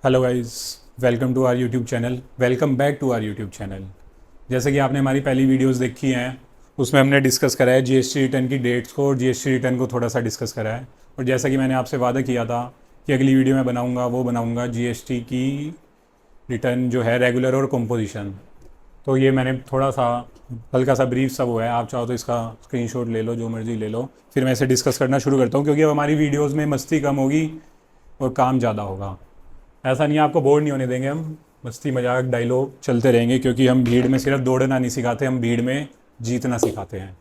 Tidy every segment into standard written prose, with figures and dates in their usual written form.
Hello guys, welcome to our YouTube channel. Welcome back to our YouTube channel. जैसे कि आपने हमारी पहली वीडियोस देखी हैं, उसमें हमने डिस्कस करा है जीएसटी रिटर्न की डेट्स को और जीएसटी रिटर्न को थोड़ा सा डिस्कस करा है। और जैसा कि मैंने आपसे वादा किया था कि अगली वीडियो में बनाऊंगा जीएसटी की रिटर्न जो है रेगुलर और कंपोजिशन। तो ये मैंने थोड़ा सा हल्का सा ब्रीफ सा वो है, आप चाहो तो इसका स्क्रीनशॉट ले लो, जो मर्ज़ी ले लो। फिर मैं इसे डिस्कस करना शुरू करता हूँ, क्योंकि अब हमारी वीडियोज़ में मस्ती कम होगी और काम ज़्यादा होगा। ऐसा नहीं है, आपको बोर नहीं होने देंगे हम। मस्ती मजाक डायलॉग चलते रहेंगे, क्योंकि हम भीड़ में सिर्फ दौड़ना नहीं सिखाते, हम भीड़ में जीतना सिखाते हैं।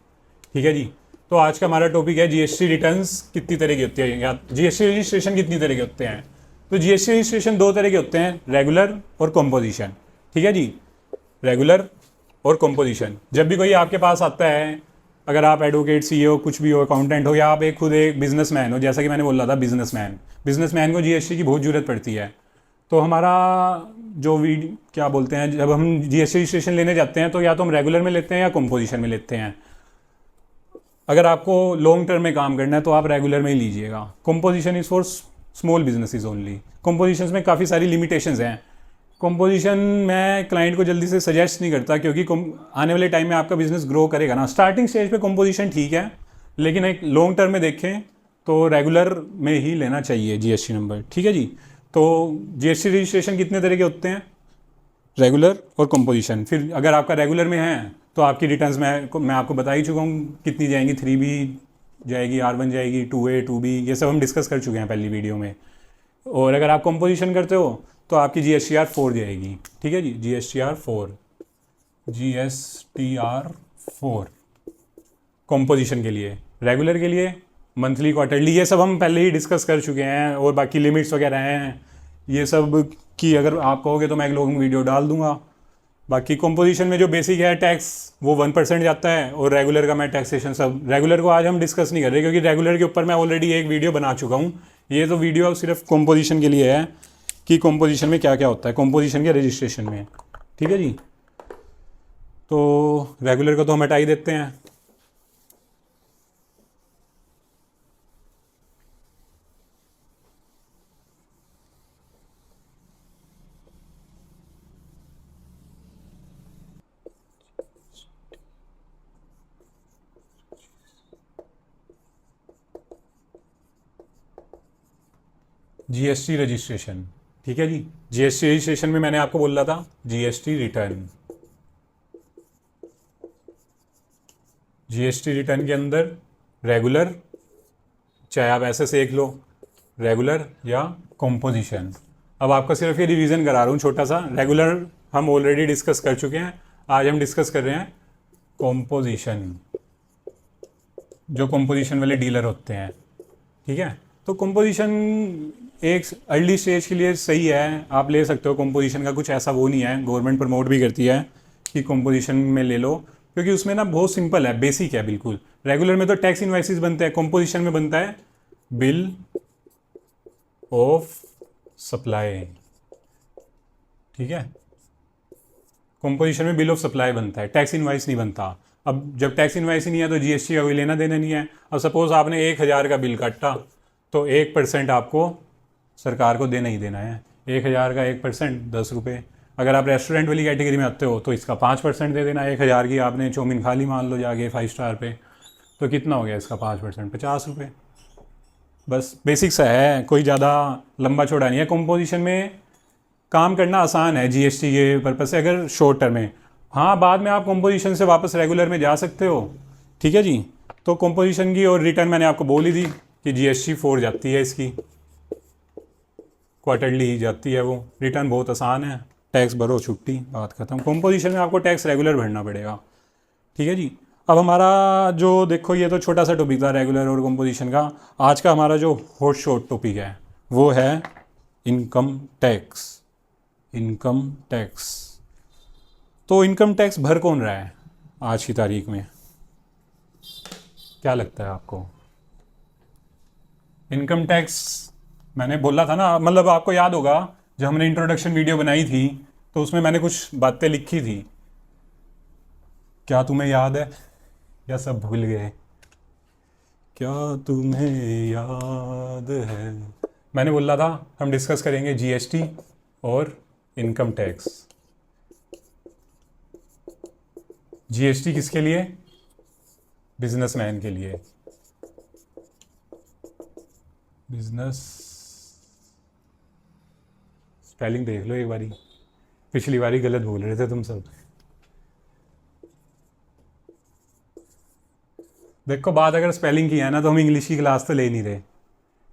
ठीक है जी। तो आज का हमारा टॉपिक है जीएसटी रिटर्न्स कितनी तरह की होती है, या जीएसटी रजिस्ट्रेशन कितनी तरह के होते हैं। तो जीएसटी रजिस्ट्रेशन दो तरह के होते हैं, रेगुलर और कॉम्पोजिशन। ठीक है जी। रेगुलर और कॉम्पोजिशन। जब भी कोई आपके पास आता है, अगर आप एडवोकेट, सीईओ, कुछ भी हो, अकाउंटेंट हो, या आप खुद एक बिजनेसमैन हो, जैसा कि मैंने बोला था बिजनेसमैन को जीएसटी की बहुत ज़रूरत पड़ती है। तो हमारा जो क्या बोलते हैं, जब हम जीएसटी रजिस्ट्रेशन लेने जाते हैं तो या तो हम रेगुलर में लेते हैं या कंपोजिशन में लेते हैं। अगर आपको लॉन्ग टर्म में काम करना है तो आप रेगुलर में ही लीजिएगा। Composition is for small businesses only. Composition में काफ़ी सारी लिमिटेशंस हैं। कंपोजिशन मैं क्लाइंट को जल्दी से सजेस्ट नहीं करता, क्योंकि आने वाले टाइम में आपका बिजनेस ग्रो करेगा ना। स्टार्टिंग स्टेज पे कंपोजिशन ठीक है, लेकिन एक लॉन्ग टर्म में देखें तो रेगुलर में ही लेना चाहिए जीएसटी नंबर। ठीक है जी। तो जीएसटी रजिस्ट्रेशन कितने तरह के होते हैं, रेगुलर और कंपोजिशन। फिर अगर आपका रेगुलर में है तो आपकी रिटर्न्स मैं आपको बता ही चुका हूँ कितनी जाएंगी। 3B जाएगी, R1 जाएगी, 2A 2B, ये सब हम डिस्कस कर चुके हैं पहली वीडियो में। और अगर आप कंपोजिशन करते हो तो आपकी GSTR 4 जाएगी। ठीक है जी। GSTR 4 कंपोजिशन के लिए। रेगुलर के लिए मंथली, क्वार्टरली, ये सब हम पहले ही डिस्कस कर चुके हैं। और बाकी लिमिट्स वगैरह हैं, ये सब की अगर आप कहोगे तो मैं एक लॉन्ग वीडियो डाल दूंगा। बाकी कंपोजिशन में जो बेसिक है टैक्स, वो 1% जाता है। और रेगुलर का मैं टैक्सेशन सब, रेगुलर को आज हम डिस्कस नहीं कर रहे, क्योंकि रेगुलर के ऊपर मैं ऑलरेडी एक वीडियो बना चुका हूँ। ये तो वीडियो सिर्फ कंपोजिशन के लिए है कि कंपोजिशन में क्या क्या होता है, कंपोजिशन के रजिस्ट्रेशन में। ठीक है जी। तो रेगुलर को तो हम हटा ही देते हैं। GST registration. ठीक है जी। जीएसटी रजिस्ट्रेशन में मैंने आपको बोला था जीएसटी रिटर्न। जीएसटी रिटर्न के अंदर रेगुलर, चाहे आप ऐसे सेख लो, रेगुलर या कंपोजिशन। अब आपका सिर्फ ये रिवीजन करा रहा हूँ छोटा सा। रेगुलर हम ऑलरेडी डिस्कस कर चुके हैं, आज हम डिस्कस कर रहे हैं कंपोजिशन, जो कंपोजिशन वाले डीलर होते हैं। ठीक है। तो कंपोजिशन एक अर्ली स्टेज के लिए सही है, आप ले सकते हो। कंपोजिशन का कुछ ऐसा वो नहीं है, गवर्नमेंट प्रमोट भी करती है कि कंपोजिशन में ले लो, क्योंकि उसमें ना बहुत सिंपल है, बेसिक है बिल्कुल। रेगुलर में तो टैक्स इनवाइसेस बनते हैं, कंपोजिशन में बनता है बिल ऑफ सप्लाई। ठीक है। कंपोजिशन में बिल ऑफ सप्लाई बनता है, टैक्स इनवाइस नहीं बनता। अब जब टैक्स इनवाइस ही नहीं है तो जीएसटी का कोई लेना देना नहीं है। अब सपोज आपने 1,000 का बिल काटा, तो 1% आपको सरकार को देना ही देना है। 1,000 का 1% 10 रुपये। अगर आप रेस्टोरेंट वाली कैटेगरी में आते हो तो इसका 5% दे देना। 1,000 की आपने चौमिन खा ली मान लो जाके 5 स्टार पे, तो कितना हो गया इसका 5%, 50 रुपये। बस बेसिक सा है, कोई ज़्यादा लंबा चौड़ा नहीं है। कंपोजिशन में काम करना आसान है जीएसटी के पर्पज़ से, अगर शॉर्ट टर्म में। हाँ, बाद में आप कंपोजिशन से वापस रेगुलर में जा सकते हो। ठीक है जी। तो कंपोजिशन की और रिटर्न मैंने आपको बोल ही दी कि GST 4 जाती है, इसकी क्वार्टरली ही जाती है वो। रिटर्न बहुत आसान है, टैक्स भरो, छुट्टी, बात खत्म। कंपोजिशन में आपको टैक्स रेगुलर भरना पड़ेगा। ठीक है जी। अब हमारा जो देखो, ये तो छोटा सा टॉपिक था रेगुलर और कंपोजिशन का। आज का हमारा जो हॉट शॉट टॉपिक है वो है इनकम टैक्स। Income tax. तो इनकम टैक्स भर कौन रहा है आज की तारीख में, क्या लगता है आपको? इनकम टैक्स मैंने बोला था ना, मतलब आपको याद होगा जब हमने इंट्रोडक्शन वीडियो बनाई थी तो उसमें मैंने कुछ बातें लिखी थी। क्या तुम्हें याद है या सब भूल गए? क्या तुम्हें याद है? मैंने बोला था हम डिस्कस करेंगे जीएसटी और इनकम टैक्स। जीएसटी किसके लिए? बिजनेसमैन के लिए। बिजनेस, स्पेलिंग देख लो एक बारी, पिछली बारी गलत बोल रहे थे तुम सब। देखो बात अगर स्पेलिंग की है ना तो हम इंग्लिश की क्लास तो ले नहीं रहे,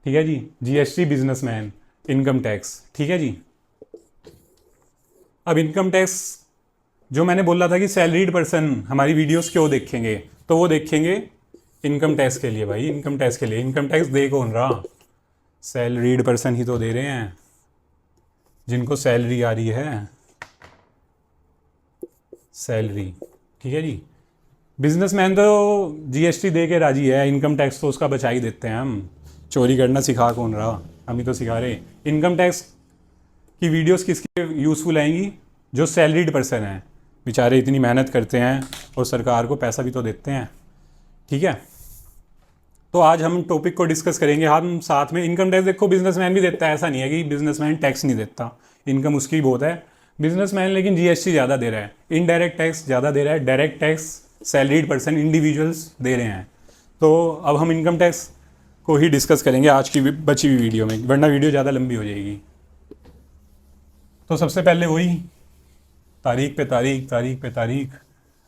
ठीक है जी। जीएसटी बिजनेसमैन, इनकम टैक्स, ठीक है जी। अब इनकम टैक्स जो मैंने बोला था कि सैलरीड पर्सन हमारी वीडियोस क्यों देखेंगे, तो वो देखेंगे इनकम टैक्स के लिए भाई, इनकम टैक्स के लिए। इनकम टैक्स दे कौन रहा? सैलरीड पर्सन ही तो दे रहे हैं, जिनको सैलरी आ रही है, सैलरी, ठीक है जी। बिजनेसमैन तो जीएसटी दे के राजी है, इनकम टैक्स तो उसका बचा ही देते हैं हम। चोरी करना सिखा कौन रहा? हम ही तो सिखा रहे। इनकम टैक्स की वीडियोस किसके यूज़फुल आएंगी? जो सैलरीड पर्सन हैं, बेचारे इतनी मेहनत करते हैं और सरकार को पैसा भी तो देते हैं, ठीक है। तो आज हम टॉपिक को डिस्कस करेंगे हम साथ में। इनकम टैक्स देखो बिजनेसमैन भी देता है, ऐसा नहीं है कि बिजनेसमैन टैक्स नहीं देता, इनकम उसकी भी बहुत है बिजनेसमैन, लेकिन जीएसटी ज़्यादा दे रहा है, इनडायरेक्ट टैक्स ज़्यादा दे रहा है, direct tax salaried person individuals दे रहे हैं। तो अब हम इनकम टैक्स को ही डिस्कस करेंगे आज की बची हुई वीडियो में, वरना वीडियो ज़्यादा लंबी हो जाएगी। तो सबसे पहले वही तारीख पे तारीख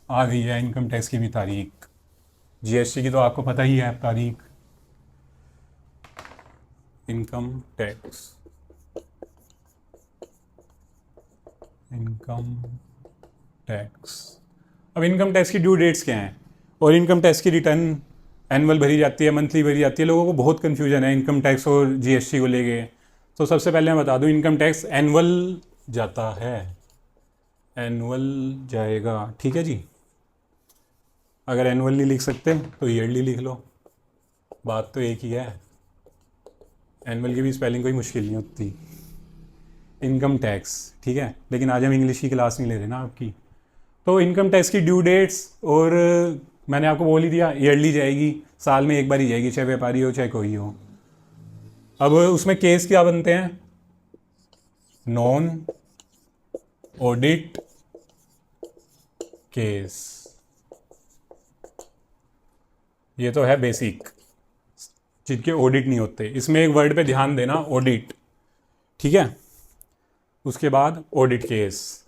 आ गई है, इनकम टैक्स की भी तारीख। जीएसटी की तो आपको पता ही है अब तारीख। इनकम टैक्स, अब इनकम टैक्स की ड्यू डेट्स क्या हैं, और इनकम टैक्स की रिटर्न एनुअल भरी जाती है, मंथली भरी जाती है। लोगों को बहुत कन्फ्यूजन है इनकम टैक्स और जीएसटी को लेके। तो सबसे पहले मैं बता दूं, इनकम टैक्स एनुअल जाता है, एनुअल जाएगा, ठीक है जी। अगर एनुअल नहीं लिख सकते तो ईयरली लिख लो, बात तो एक ही है। एनुअल की भी स्पेलिंग कोई मुश्किल नहीं होती। इनकम टैक्स, ठीक है, लेकिन आज हम इंग्लिश की क्लास नहीं ले रहे ना आपकी। तो इनकम टैक्स की ड्यू डेट्स, और मैंने आपको बोल ही दिया ईयरली जाएगी, साल में एक बार ही जाएगी, चाहे व्यापारी हो चाहे कोई हो। अब उसमें केस क्या बनते हैं? नॉन ऑडिट केस, ये तो है बेसिक, जिनके ऑडिट नहीं होते। इसमें एक वर्ड पे ध्यान देना, ऑडिट, ठीक है। उसके बाद ऑडिट केस,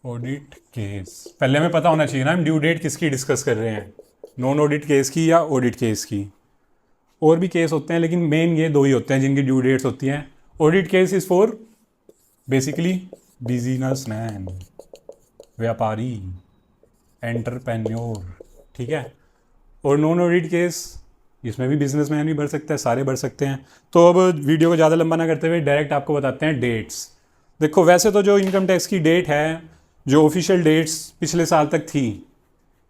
ऑडिट केस पहले हमें पता होना चाहिए ना हम ड्यू डेट किसकी डिस्कस कर रहे हैं, नॉन ऑडिट केस की या ऑडिट केस की। और भी केस होते हैं लेकिन मेन ये दो ही होते हैं जिनकी ड्यू डेट्स होती हैं। Audit case is for basically businessman, व्यापारी, एंटरप्रेन्योर, ठीक है। और नॉन ऑडिट केस, इसमें भी बिजनेसमैन भी भर सकता है, सारे भर सकते हैं। तो अब वीडियो को ज़्यादा लंबा ना करते हुए डायरेक्ट आपको बताते हैं डेट्स। देखो वैसे तो जो इनकम टैक्स की डेट है, जो ऑफिशियल डेट्स पिछले साल तक थी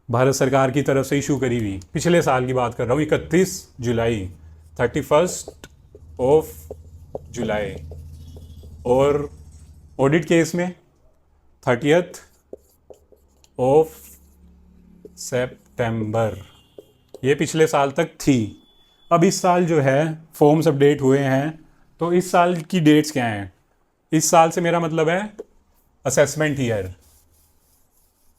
भारत सरकार की तरफ से इशू करी हुई, पिछले साल की बात कर रहा हूँ, 31 जुलाई, 31 ऑफ जुलाई। और ऑडिट केस में 30 ऑफ सितंबर, ये पिछले साल तक थी। अब इस साल जो है फॉर्म्स अपडेट हुए हैं, तो इस साल की डेट्स क्या हैं? इस साल से मेरा मतलब है असेसमेंट ईयर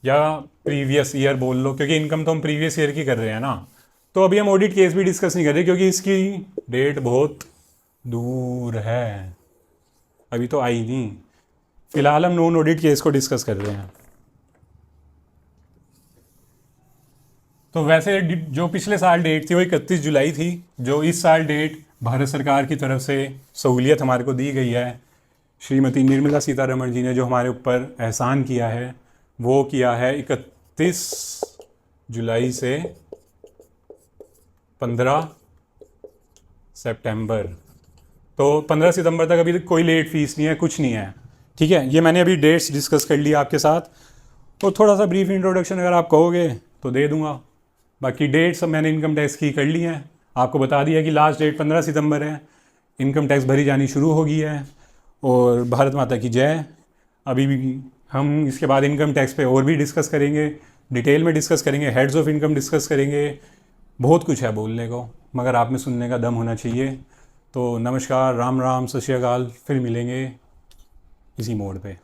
या प्रीवियस ईयर बोल लो, क्योंकि इनकम तो हम प्रीवियस ईयर की कर रहे हैं ना। तो अभी हम ऑडिट केस भी डिस्कस नहीं कर रहे क्योंकि इसकी डेट बहुत दूर है, अभी तो आई नहीं। फिलहाल हम नॉन ऑडिट केस को डिस्कस कर रहे हैं। तो वैसे जो पिछले साल डेट थी वो 31 जुलाई थी। जो इस साल डेट भारत सरकार की तरफ से सहूलियत हमारे को दी गई है, श्रीमती निर्मला सीतारमण जी ने जो हमारे ऊपर एहसान किया है, वो किया है 31 जुलाई से 15 सितंबर। तो 15 सितंबर तक अभी कोई लेट फीस नहीं है, कुछ नहीं है, ठीक है। ये मैंने अभी डेट्स डिस्कस कर लिया आपके साथ। तो थोड़ा सा ब्रीफ इंट्रोडक्शन अगर आप कहोगे तो दे दूंगा। बाकी डेट्स सब मैंने इनकम टैक्स की कर ली हैं, आपको बता दिया कि लास्ट डेट 15 सितंबर है, इनकम टैक्स भरी जानी शुरू हो गई है। और भारत माता की जय। अभी भी हम इसके बाद इनकम टैक्स पे और भी डिस्कस करेंगे, डिटेल में डिस्कस करेंगे, हेड्स ऑफ इनकम डिस्कस करेंगे, बहुत कुछ है बोलने को, मगर आप में सुनने का दम होना चाहिए। तो नमस्कार, राम राम, सत श्री अकाल, फिर मिलेंगे इसी मोड़ पे।